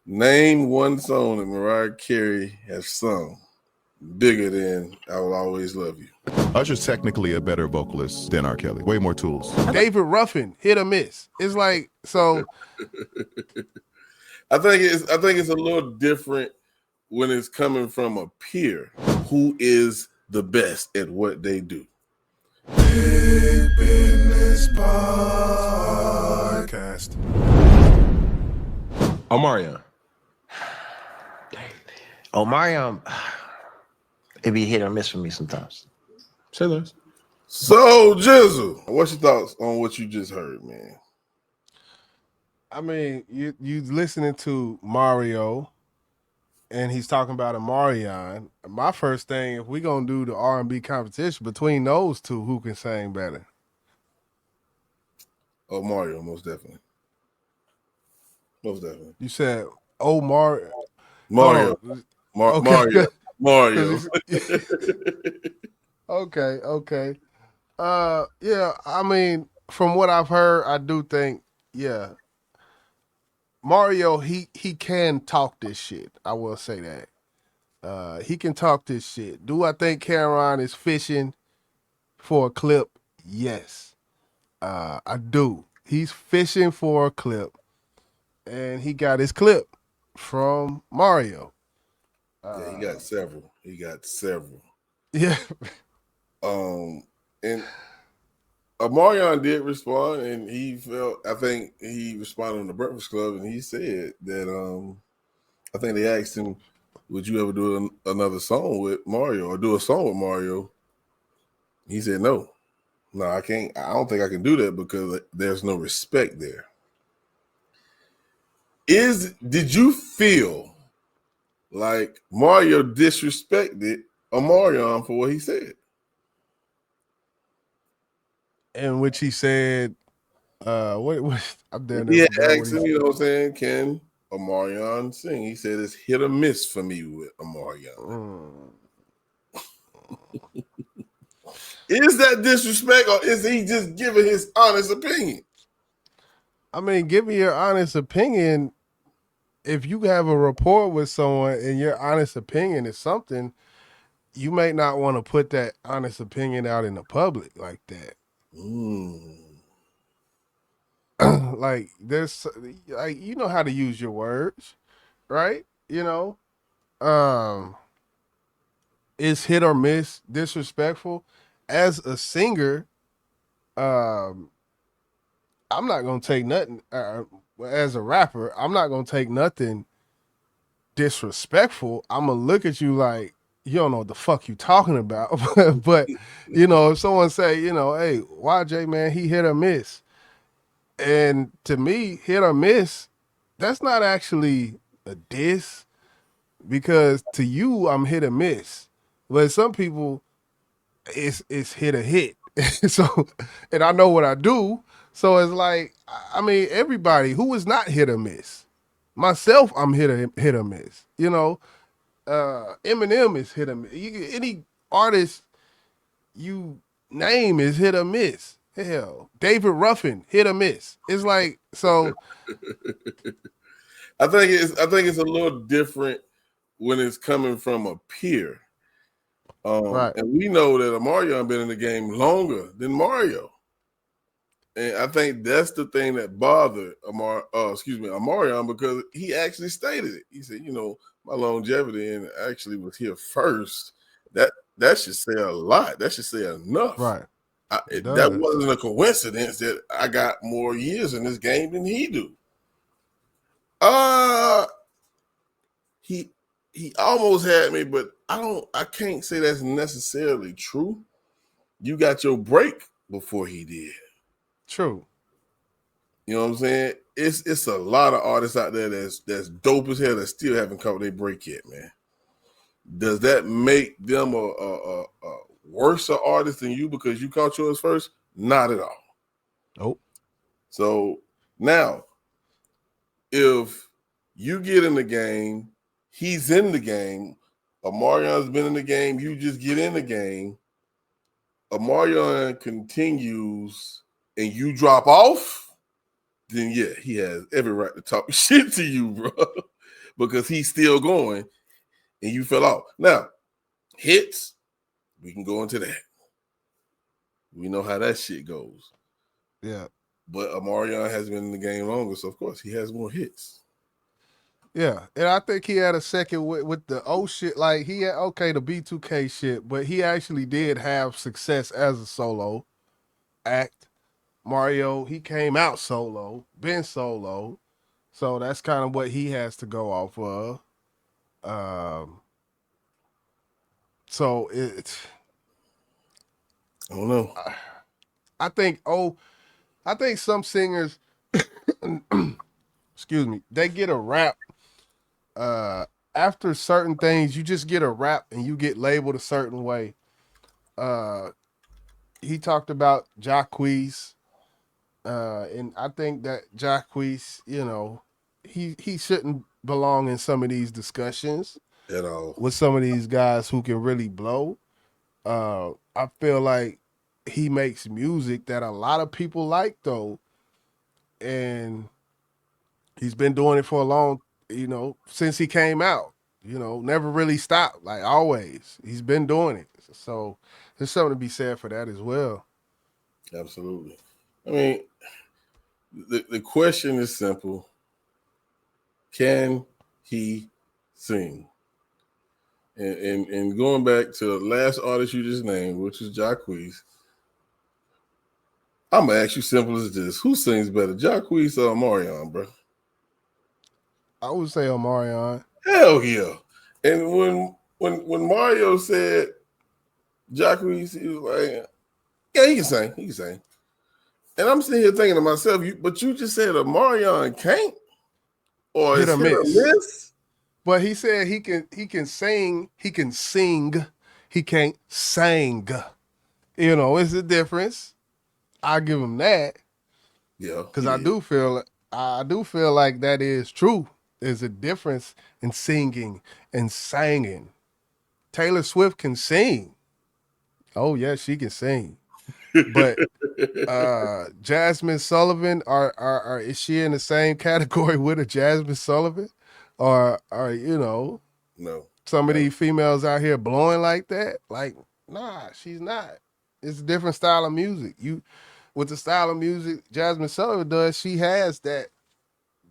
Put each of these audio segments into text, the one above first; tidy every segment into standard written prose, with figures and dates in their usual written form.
Name one song that Mariah Carey has sung bigger than "I Will Always Love You." Usher's technically a better vocalist than R. Kelly. Way more tools. David Ruffin, hit or miss. It's like so. I think it's a little different when it's coming from a peer who is the best at what they do. Big Business Podcast. Omarion. Mario, it be hit or miss for me sometimes. Say less. So, Jizzle, what's your thoughts on what you just heard, man? I mean, you listening to Mario, and he's talking about Omarion. My first thing, if we gonna do the R&B competition between those two, who can sing better? Oh, Mario, most definitely. Most definitely. You said, "Oh, Mario." Mario. Okay. Mario. Okay. Yeah. I mean, from what I've heard, I do think, yeah, Mario. He can talk this shit. I will say that. He can talk this shit. Do I think Cameron is fishing for a clip? Yes. I do. He's fishing for a clip, and he got his clip from Mario. Yeah, he got several. Yeah. And Omarion did respond, and I think he responded on the Breakfast Club, and he said that I think they asked him, would you ever do another song with Mario or do a song with Mario? He said, no, I can't. I don't think I can do that because there's no respect there. Did you feel like Mario disrespected Omarion for what he said? In which he said, what I'm there. He asked him, you know what I'm saying, can Omarion sing? He said it's hit or miss for me with Omarion. Is that disrespect or is he just giving his honest opinion? I mean, give me your honest opinion. If you have a rapport with someone and your honest opinion is something, you may not want to put that honest opinion out in the public like that. Like there's like, you know how to use your words, right? You know, is hit or miss disrespectful. As a singer, I'm not gonna take nothing. As a rapper, I'm not gonna take nothing disrespectful. I'm gonna look at you like you don't know what the fuck you talking about. But you know, if someone say, you know, hey, YJ man, he hit or miss, and to me, hit or miss, that's not actually a diss because to you, I'm hit or miss. But some people, it's hit or hit. So, and I know what I do. So it's like, I mean, everybody who is not hit or miss. Myself, I'm hit or miss. You know, Eminem is hit or miss. Any artist you name is hit or miss. Hell, David Ruffin, hit or miss. It's like, so. I think it's a little different when it's coming from a peer. Right. And we know that Omarion been in the game longer than Mario. And I think that's the thing that bothered Omarion, because he actually stated it. He said, you know, my longevity and actually was here first. That should say a lot. That should say enough. Right. That wasn't a coincidence that I got more years in this game than he do. He almost had me, but I can't say that's necessarily true. You got your break before he did. True. You know what I'm saying? It's a lot of artists out there that's dope as hell that still haven't covered their break yet, man. Does that make them a worse artist than you because you caught yours first? Not at all. Nope. So now, if you get in the game, he's in the game, Omarion's been in the game, you just get in the game, Omarion continues and you drop off, then yeah, he has every right to talk shit to you, bro. because he's still going and you fell off. Now, hits, we can go into that. We know how that shit goes. Yeah. But Omarion has been in the game longer, so of course he has more hits. Yeah, and I think he had a second with the O shit. Like he had the B2K shit, but he actually did have success as a solo act. Mario, he came out solo, been solo, so that's kind of what he has to go off of. So it, I don't know. I think some singers, excuse me, they get a rap. After certain things, you just get a rap and you get labeled a certain way. He talked about Jacquees, and I think that Jacquees, he shouldn't belong in some of these discussions At all. with some of these guys who can really blow. I feel like he makes music that a lot of people like though, and he's been doing it for a long, since he came out. Never really stopped. Like always, he's been doing it. So there's something to be said for that as well. Absolutely. I mean, the question is simple. Can he sing? And going back to the last artist you just named, which is Jacquees, I'm gonna ask you simple as this: who sings better, Jacquees or Omarion, bro? I would say Omarion. Hell yeah! And when Mario said Jacquees, he was like, "Yeah, he can sing. He can sing." And I'm sitting here thinking to myself, but you just said Omarion can't, or Hit it's or hit or miss. miss. But he said he can sing, he can sing, he can't sing. It's a difference. I give him that. Yeah, Because I do feel like that is true. There's a difference in singing and singing. Taylor Swift can sing. Oh yeah, she can sing. But Jasmine Sullivan, are is she in the same category with a Jasmine Sullivan? Or no. some of these females out here blowing like that? Like, nah, she's not. It's a different style of music. With the style of music Jasmine Sullivan does, she has that.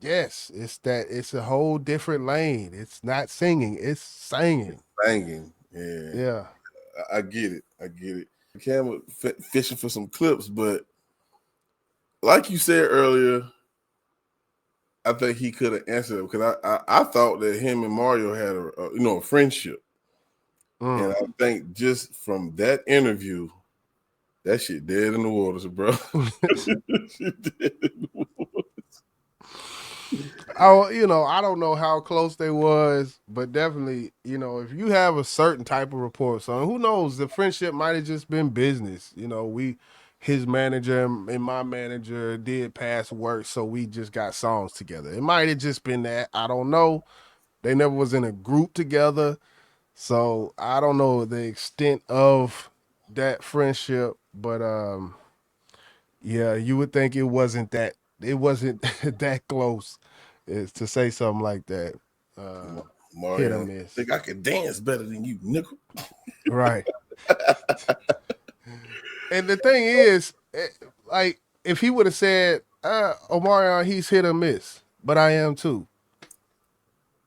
Yes, it's a whole different lane. It's not singing, it's singing. Banging. Yeah. Yeah. I get it. Cam was fishing for some clips, but like you said earlier, I think he could have answered it because I thought that him and Mario had a friendship, and I think just from that interview, that shit dead in the waters, bro. Shit dead in the waters. I don't know how close they was, but definitely, if you have a certain type of rapport, son, who knows? The friendship might have just been business. His manager and my manager did past work, so we just got songs together. It might have just been that. I don't know. They never was in a group together, so I don't know the extent of that friendship, but yeah, you would think it wasn't that close to say something like that. Hit or Mario, miss. think I can dance better than you, nickel. Right. And the thing is, like, if he would have said, Omarion, he's hit or miss, but I am too.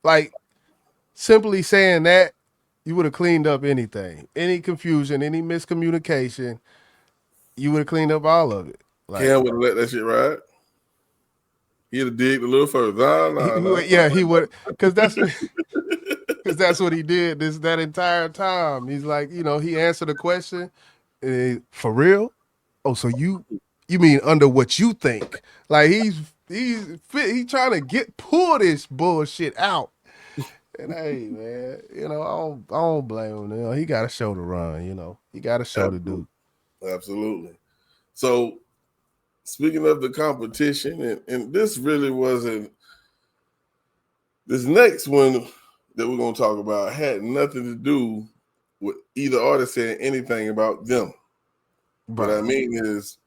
Like, simply saying that, you would have cleaned up anything. Any confusion, any miscommunication, you would have cleaned up all of it. Like, Cam would have let that shit ride. He'd have digged a little further. Nah. yeah, he would, because that's what he did that entire time. He's like, he answered the question, for real. Oh, so you mean under what you think? Like he's trying to pull this bullshit out. And hey, man, I don't blame him. He got a show to run. He got a show to do. Absolutely. So, speaking of the competition, and this really wasn't. This next one that we're going to talk about had nothing to do with either artist saying anything about them. Right. What I mean is,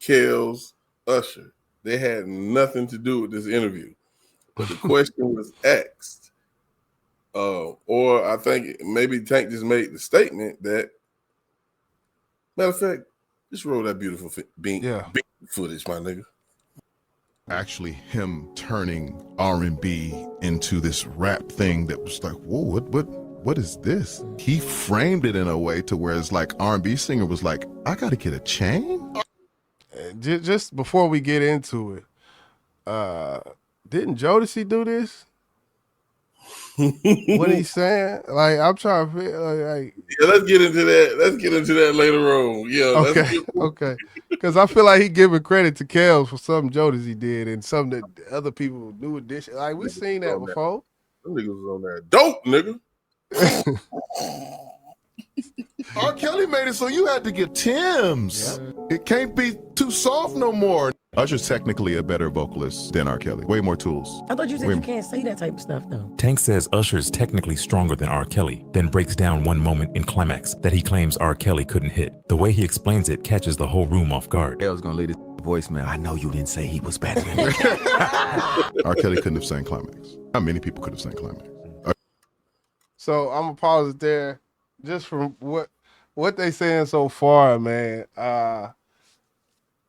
Kels, Usher, they had nothing to do with this interview. But the question was asked, Or I think maybe Tank just made the statement that, matter of fact, just roll that beautiful beat footage, my nigga. Actually, him turning R&B into this rap thing that was like, whoa, what is this? He framed it in a way to where it's like R&B singer was like, I gotta get a chain? Just before we get into it, didn't Jodeci do this? What he's saying? Like, I'm trying to feel like yeah, let's get into that. Let's get into that later on. Yeah, okay. Because I feel like he giving credit to Kels for something Jodeci did and something that other people do addition. Like, we seen that before. Them niggas was on there. Dope, nigga. R. Kelly made it so you had to get Tim's. Yeah. It can't be too soft no more. Usher's technically a better vocalist than R. Kelly. Way more tools. I thought you said you can't say that type of stuff, though. Tank says Usher's technically stronger than R. Kelly, then breaks down one moment in Climax that he claims R. Kelly couldn't hit. The way he explains it catches the whole room off guard. I was gonna leave this voicemail. I know you didn't say he was better than R. Kelly couldn't have sang Climax. Not many people could have sang Climax. So I'm gonna pause it there, just from what they saying so far, man.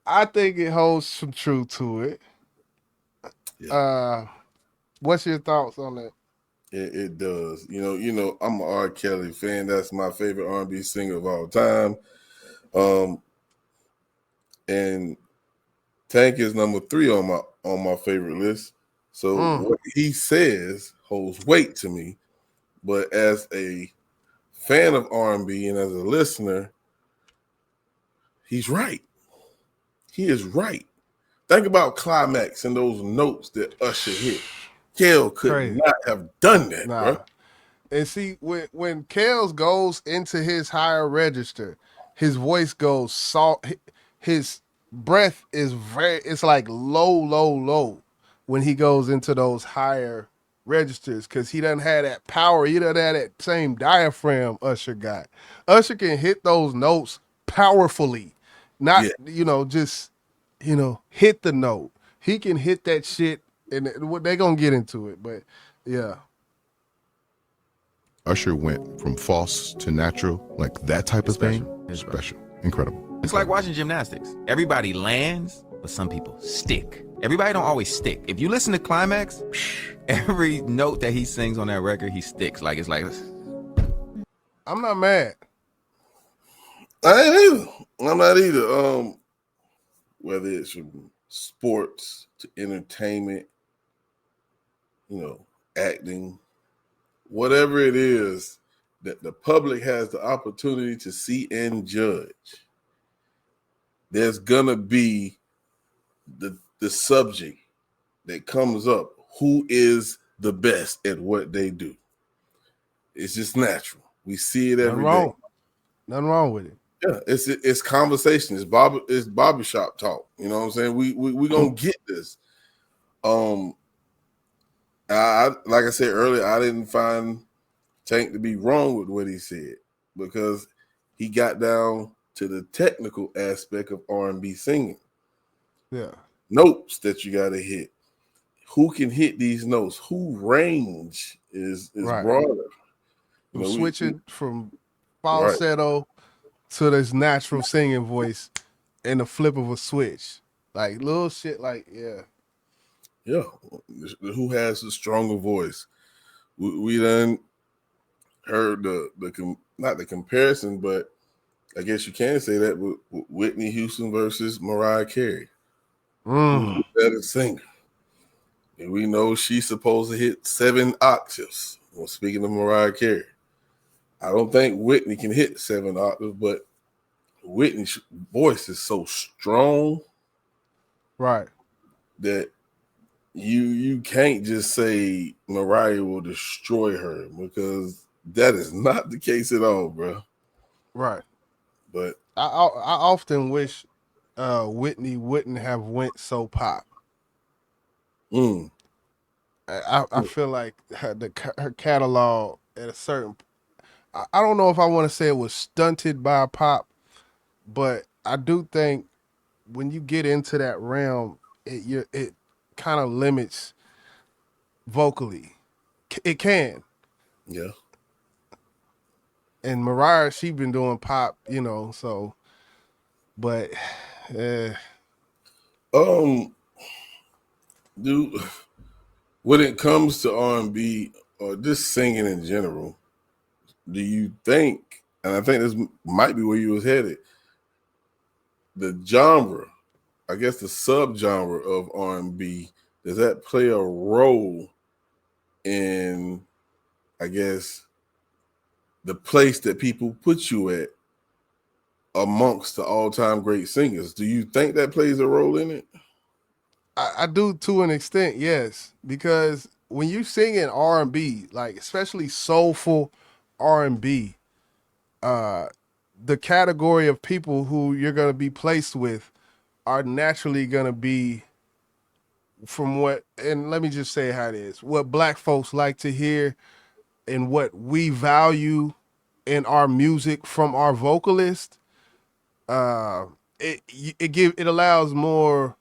I think it holds some truth to it. Yeah. What's your thoughts on that? It does. You know, I'm an R. Kelly fan. That's my favorite R&B singer of all time. And Tank is number 3 on my favorite list. So what he says holds weight to me. But as a fan of R&B and as a listener, he's right. He is right. Think about Climax and those notes that Usher hit. Kel could not have done that, bro. And see, when Kels goes into his higher register, his voice goes soft. His breath is it's like low when he goes into those higher registers because he doesn't have that power. He doesn't have that same diaphragm Usher got. Usher can hit those notes powerfully, not just hit the note. He can hit that shit, and they're gonna get into it. But yeah, Usher went from false to natural, like that type of thing. Special, incredible. It's like watching gymnastics. Everybody lands, but some people stick. Everybody don't always stick. If you listen to Climax, every note that he sings on that record, he sticks. Like it's like. I'm not mad. I ain't either. I'm not either. Whether it's from sports to entertainment, acting, whatever it is that the public has the opportunity to see and judge, there's gonna be the subject that comes up. Who is the best at what they do? It's just natural. We see it every day. Nothing wrong with it. Yeah, it's conversation. It's barbershop talk. You know what I'm saying? We gonna get this. Like I said earlier, I didn't find Tank to be wrong with what he said because he got down to the technical aspect of R&B singing. Yeah, notes that you got to hit. Who can hit these notes? Who range is broader? Switching from falsetto to this natural singing voice in the flip of a switch, like little shit. Like yeah. Who has a stronger voice? We done heard not the comparison, but I guess you can say that with Whitney Houston versus Mariah Carey. Who's the better singer? And we know she's supposed to hit 7 octaves. Well, speaking of Mariah Carey, I don't think Whitney can hit 7 octaves, but Whitney's voice is so strong, right, that you can't just say Mariah will destroy her because that is not the case at all, bro. Right. But I often wish Whitney wouldn't have went so pop. I feel like her catalog at a certain, I don't know if I want to say it was stunted by pop, but I do think when you get into that realm, it kind of limits vocally. It can, Yeah. And Mariah, she been doing pop, so, but Um, do when it comes to R&B or just singing in general, do you think, and I think this might be where you was headed, the genre, I guess the subgenre of R&B, does that play a role in, I guess, the place that people put you at amongst the all-time great singers? Do you think that plays a role in it? I do to an extent, yes, because when you sing in R&B, like especially soulful R&B, uh, the category of people who you're gonna be placed with are naturally gonna be from what, and let me just say how it is, what black folks like to hear and what we value in our music from our vocalist. Uh, it allows more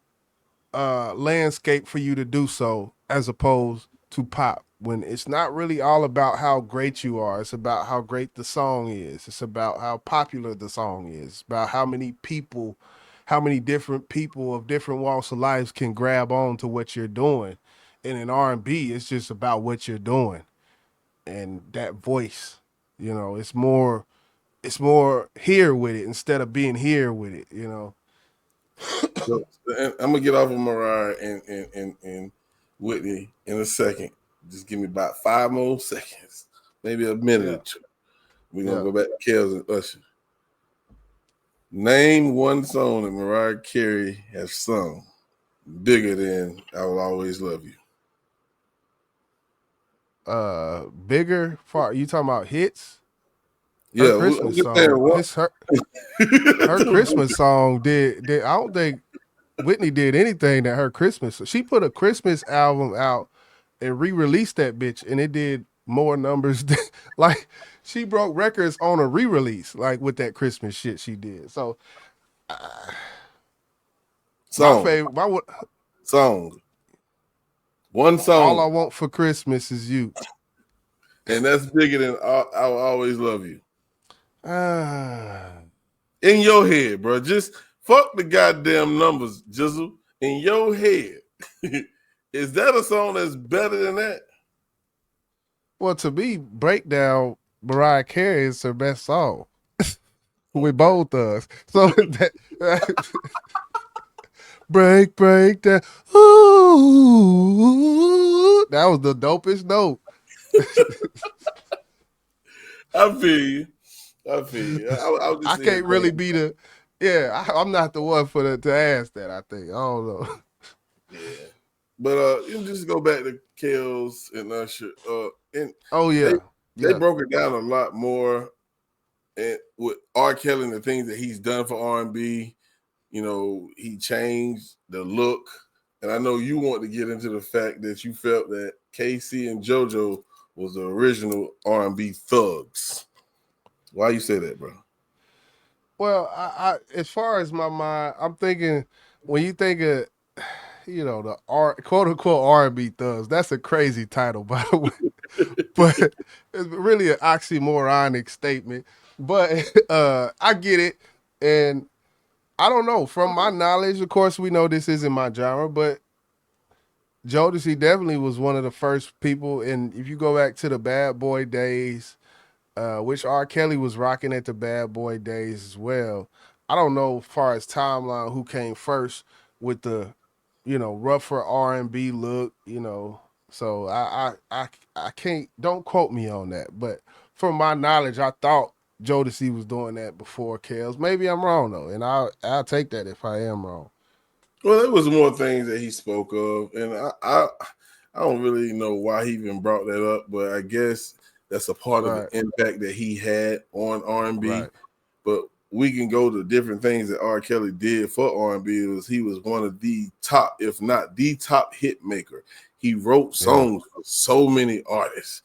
landscape for you to do so as opposed to pop when it's not really all about how great you are. It's about how great the song is. It's about how popular the song is. It's about how many people, how many different people of different walks of life can grab on to what you're doing. And in R&B, it's just about what you're doing and that voice. It's more here with it instead of being here with it. So, and I'm gonna get off of Mariah and Whitney in a second. Just give me about 5 more seconds, maybe a minute or Yeah. two. We're gonna Yeah. go back to Kells and Usher. Name one song that Mariah Carey has sung bigger than "I Will Always Love You." Bigger far, you talking about hits? Her Yeah, I'm Christmas just saying song. what. Her Christmas song did I don't think Whitney did anything that her Christmas. She put a Christmas album out and re-released that bitch, and it did more numbers than, like, she broke records on a re-release, like, with that Christmas shit she did. So my Song, favorite, my song, one all I song, want for Christmas is you. and that's bigger than "I Will Always Love You." Ah. In your head, bro. Just fuck the goddamn numbers, Jizzle. In your head. Is that a song that's better than that? Well, to me, Breakdown, Mariah Carey is her best song with Okay. both us. So break down. Ooh, that was the dopest note. I feel you. I feel you. I was just I saying can't really that. be I'm not the one to ask that, I think. I don't know. Yeah. But you just go back to Kells and Usher. And Oh they yeah. they Yeah. broke it down a lot more, and with R. Kelly and the things that he's done for R&B. He changed the look. And I know you want to get into the fact that you felt that KC and JoJo was the original R&B thugs. Why you say that, bro? Well, I as far as my mind, I'm thinking when you think of the quote unquote R&B thugs, that's a crazy title, by the way. But it's really an oxymoronic statement. But I get it. And I don't know. From my knowledge, of course, we know this isn't my genre, but Jodeci definitely was one of the first people. And if you go back to the Bad Boy days, which R. Kelly was rocking at the Bad Boy days as well. I don't know as far as timeline who came first with the, rougher R&B look. So I can't, don't quote me on that, but from my knowledge, I thought Jodeci was doing that before Kells. Maybe I'm wrong though, and I'll take that if I am wrong. Well, there was more things that he spoke of, and I don't really know why he even brought that up, but I guess that's a part of the Right, impact that he had on R&B. right, But we can go to different things that R. Kelly did for R&B. He was one of the top, if not the top hit maker. He wrote yeah. songs for so many artists.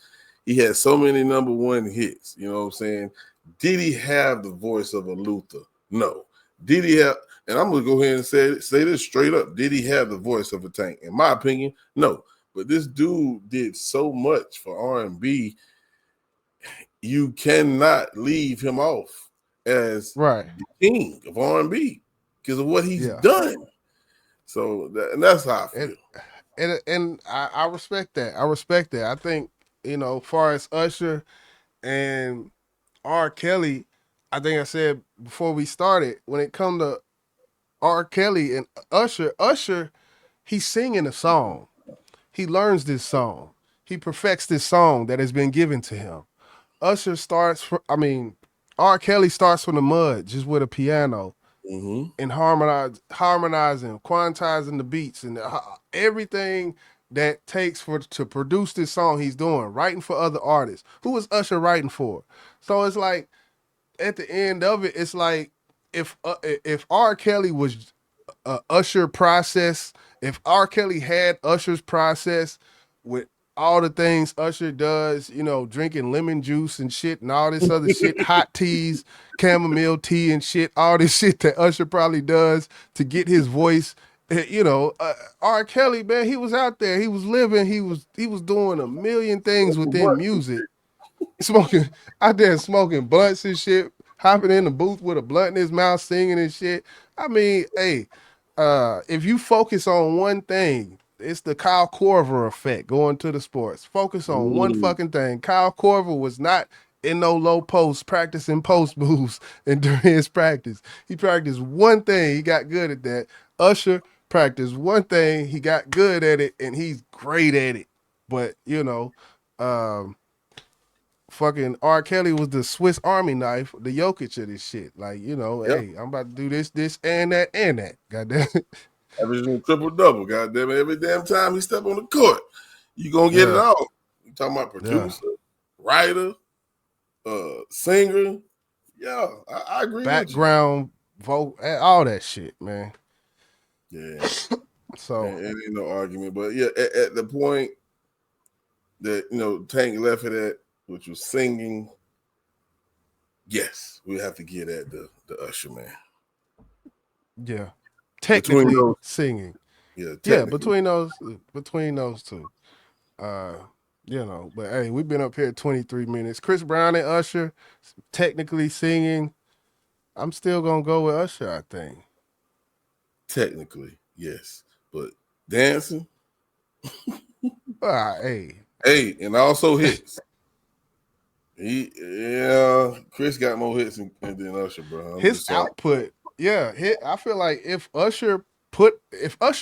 He had so many number one hits. You know what I'm saying? Did he have the voice of a Luther? No. Did he have? And I'm gonna go ahead and say this straight up. Did he have the voice of a Tank? In my opinion, no. But this dude did so much for R&B you cannot leave him off as right. the king of R&B because of what he's Yeah. done. So and that's how I feel. And I respect that. I respect that. I think, as far as Usher and R. Kelly, I think I said before we started, when it come to R. Kelly and Usher, he's singing a song. He learns this song. He perfects this song that has been given to him. Usher R. Kelly starts from the mud, just with a piano and harmonizing, quantizing the beats and everything that takes to produce this song he's doing, writing for other artists. Who is Usher writing for? So it's like, at the end of it, it's like if R. Kelly was Usher process, if R. Kelly had Usher's process with all the things Usher does, drinking lemon juice and shit and all this other shit, hot teas, chamomile tea and shit, all this shit that Usher probably does to get his voice. R. Kelly, man, he was out there, he was living, he was doing a million things within music, smoking out there, smoking blunts and shit, hopping in the booth with a blunt in his mouth, singing and shit. I mean, hey, if you focus on one thing, it's the Kyle Korver effect going to the sports. Focus on one fucking thing. Kyle Korver was not in no low post practicing post moves and during his practice. He practiced one thing, he got good at that. Usher practiced one thing, he got good at it, and he's great at it. But, fucking R. Kelly was the Swiss Army knife, the Jokic of this shit. Like, hey, I'm about to do this, and that, and that. Goddamn. Averaging triple-double, goddamn it. Every damn time he step on the court, you gonna get it all. You talking about producer, writer, singer. Yeah, I agree Background, vote, all that shit, man. Yeah. So and ain't no argument. But yeah, at the point that Tank left it at, which was singing, yes, we have to get at the Usher, man. Yeah. Technically singing. Yeah, between those two. But hey, we've been up here 23 minutes. Chris Brown and Usher, technically singing. I'm still gonna go with Usher, I think. Technically, yes. But dancing. Hey, and also hits. Chris got more hits than Usher, bro. His output, I feel like if Usher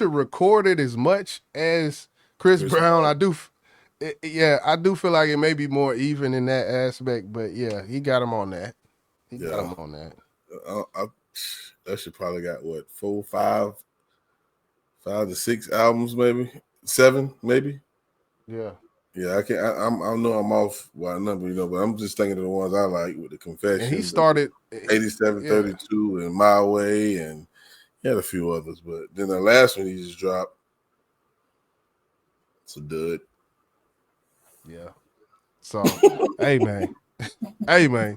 recorded as much as Chris Brown, I do feel like it may be more even in that aspect. But yeah, he got him on that. Got him on that. Usher probably got what, 5 to 6 albums, maybe 7, maybe. Yeah. Yeah, I can't. I know I'm off by a number, but I'm just thinking of the ones I like with the Confession. And he started 8732 and My Way, and he had a few others, but then the last one he just dropped. It's a dud. Yeah. So, hey man,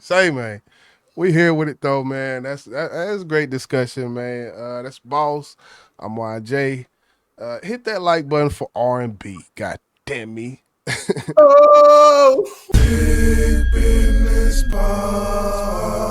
say man. We here with it though, man. That's a great discussion, man. That's Boss. I'm YJ. Hit that like button for R&B. God damn me. Oh, Big Business Podcast.